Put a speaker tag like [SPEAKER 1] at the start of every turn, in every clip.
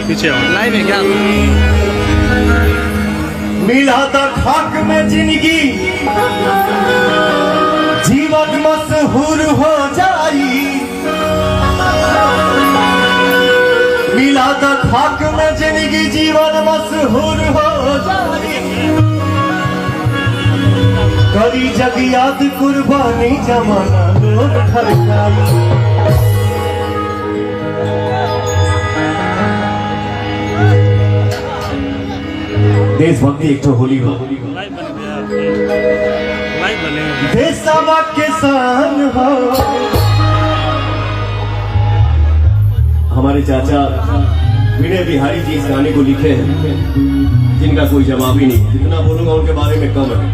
[SPEAKER 1] पीछे आओ।
[SPEAKER 2] लाइव है क्या?
[SPEAKER 3] मिला था खाक में जिंदगी जीवन मशहूर हो जाई। मिला था खाक में जिंदगी जीवन मशहूर हो जाई। करी जग याद कुर्बानी जमाना लोग खर्चाई। देशभक्ति एक तो होली हो, देशवा किसान हो। हमारे चाचा विनय बिहारी जी इस गाने को लिखे हैं, जिनका कोई जवाब ही नहीं। जितना बोलूंगा उनके बारे में कम है।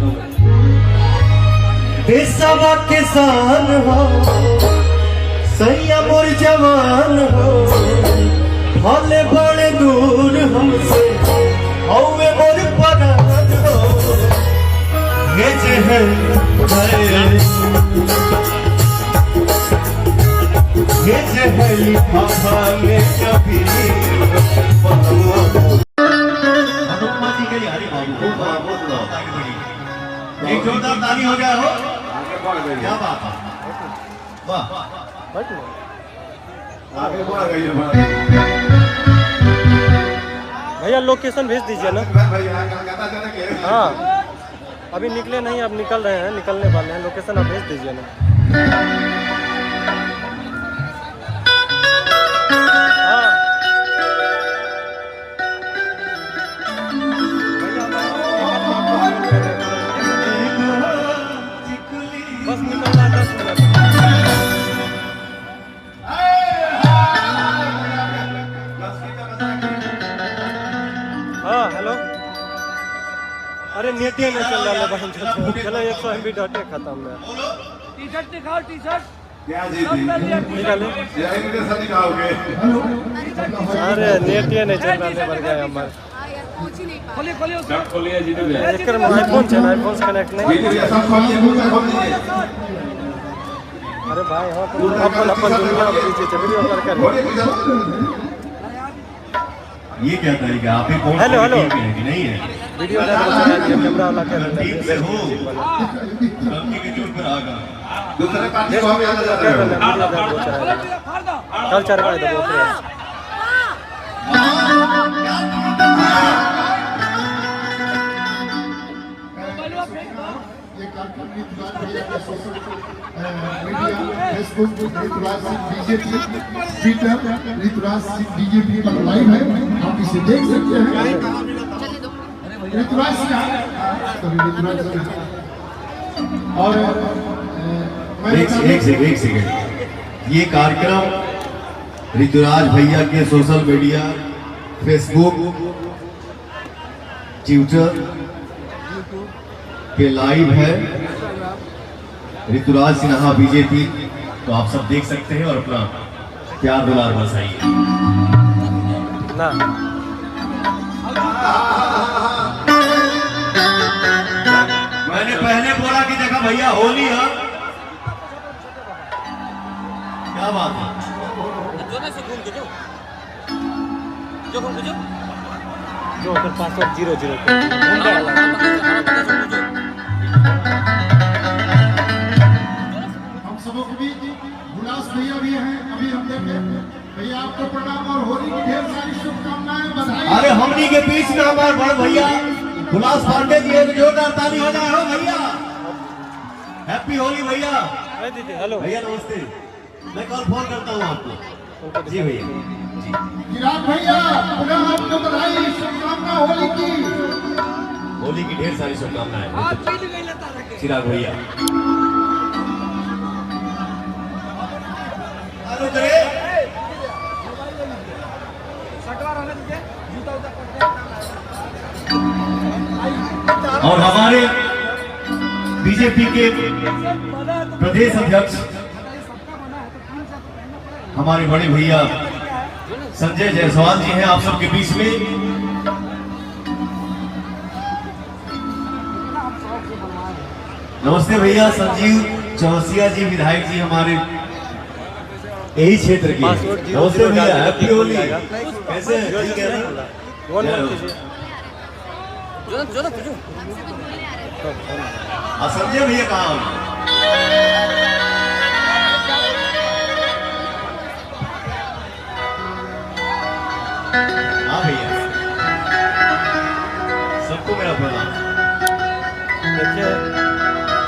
[SPEAKER 3] देशवा किसान हो, संयम और जवान हो, भले बड़े दूर हमसे औवे मोर परान हो। ये है लिफाफा में कभी हनुमान जी के यारी बाबू एक जोरदार ताली हो जाए हो। क्या बात है, वाह। आगे बढ़ गई
[SPEAKER 1] भैया, लोकेशन भेज दीजिए ना। हाँ, अभी निकले नहीं, अब निकल रहे हैं, निकलने वाले हैं। लोकेशन आप भेज दीजिए ना। हाँ बस निकलना है 10 मिनट। हाँ हेलो, अरे नेट ही नहीं चल रहा है बहन। चलो 100 MB डाटे खत्म है।
[SPEAKER 2] टी-शर्ट दिखाओ, टी-शर्ट
[SPEAKER 1] निकाले। अरे नेट ही नहीं चल रहा है गया हमारे। आईफोन से आईफोन से कनेक्ट नहीं। अरे भाई हाँ, अपन अपन दुनिया वीडियो कर।
[SPEAKER 3] ये क्या तरीका आप ही कौन?
[SPEAKER 1] हेलो हेलो,
[SPEAKER 3] नहीं है
[SPEAKER 1] वीडियो कैमरा वाला कर रहे
[SPEAKER 3] टीम से हो गलती के जोर पर आगा दूसरे पार्टी को हम याद आ रहे
[SPEAKER 1] कल 4 बजे दो
[SPEAKER 4] ये कार्यक्रम Facebook Rituraj Singh BJP, Twitter Rituraj Singh BJP पर लाइव है, आप इसे देख सकते हैं। ऋतुराज सिंह और
[SPEAKER 3] एक सेकंड, ये कार्यक्रम ऋतुराज भैया के सोशल मीडिया फेसबुक ट्विटर पे लाइव है। ऋतुराज सिन्हा बीजेपी, तो आप सब देख सकते हैं और अपना प्यार दुलार बरसाइए
[SPEAKER 1] ना।
[SPEAKER 3] मैंने पहले बोला कि देखा भैया होली है, क्या बात है।
[SPEAKER 1] जो फिर पासवर्ड 00
[SPEAKER 4] हम सबों के बीच गुलास भैया भी हैं, अभी हम देखे भैया आपको प्रणाम और होली की ढेर सारी शुभकामनाएं, बधाई।
[SPEAKER 3] अरे हमनी के बीच में हमारे बड़े भैया गुलास पांडे जी है, जोरदार ताली हो जाए हो भैया। हैप्पी होली भैया।
[SPEAKER 1] दीदी हेलो
[SPEAKER 3] भैया नमस्ते, मैं कल फोन करता हूँ आपको। जी भैया जी।
[SPEAKER 4] चिराग भैया पुनः आपको बधाई, शुभकामना होली की।
[SPEAKER 3] होली की ढेर सारी शुभकामनाएं चिराग भैया। और हमारे बीजेपी के प्रदेश अध्यक्ष हमारे बड़े भैया संजय जायसवाल जी हैं आप सबके बीच में। नमस्ते भैया। संजीव चौरसिया जी विधायक जी हमारे यही क्षेत्र की
[SPEAKER 1] पासवर्ड
[SPEAKER 3] नमस्ते भैया, हैप्पी होली।
[SPEAKER 1] जाएगा।
[SPEAKER 3] कैसे हैं? ठीक है ना?
[SPEAKER 1] वन वन कीजिए।
[SPEAKER 3] समझे भैया काम। हाँ भैया, सबको मेरा प्रणाम।
[SPEAKER 1] देखिए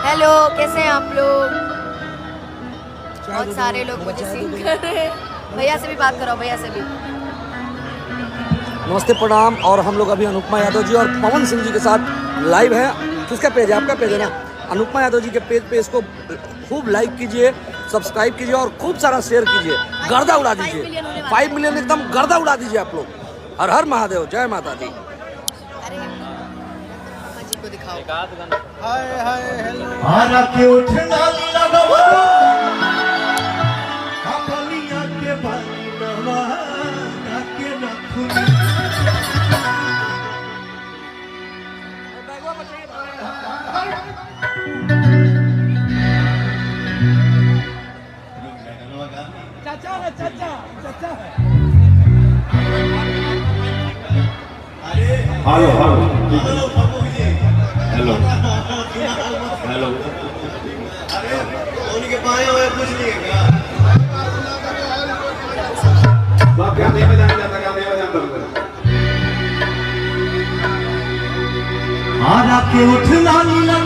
[SPEAKER 5] हेलो, कैसे हैं आप लोग? बहुत सारे लोग मुझे सिंग कर रहे हैं। भैया से भी बात करो, भैया से भी।
[SPEAKER 2] नमस्ते प्रणाम। और हम लोग अभी अनुपमा यादव जी और पवन सिंह जी के साथ लाइव हैं। किसका पेज है? आपका पेज है ना? अनुपमा यादव जी के पेज पे इसको खूब लाइक कीजिए, सब्सक्राइब कीजिए और खूब सारा शेयर कीजिए। गर्दा उड़ा दीजिए। 5 मिलियन एकदम गर्दा उड़ा दीजिए आप लोग। हर हर महादेव, जय माता दी।
[SPEAKER 5] अरे अम्मा जी को दिखाओ।
[SPEAKER 3] आरा के उठना लगवा अपनिया के बनवा के नखुनी
[SPEAKER 2] चाचा है, चाचा चाचा है।
[SPEAKER 3] Hello hello hello hello. अरे उनके पाए हुए कुछ नहीं है क्या? बाप क्या नहीं बजाने जाता, क्या नहीं बजाता। आरा के उठना नीला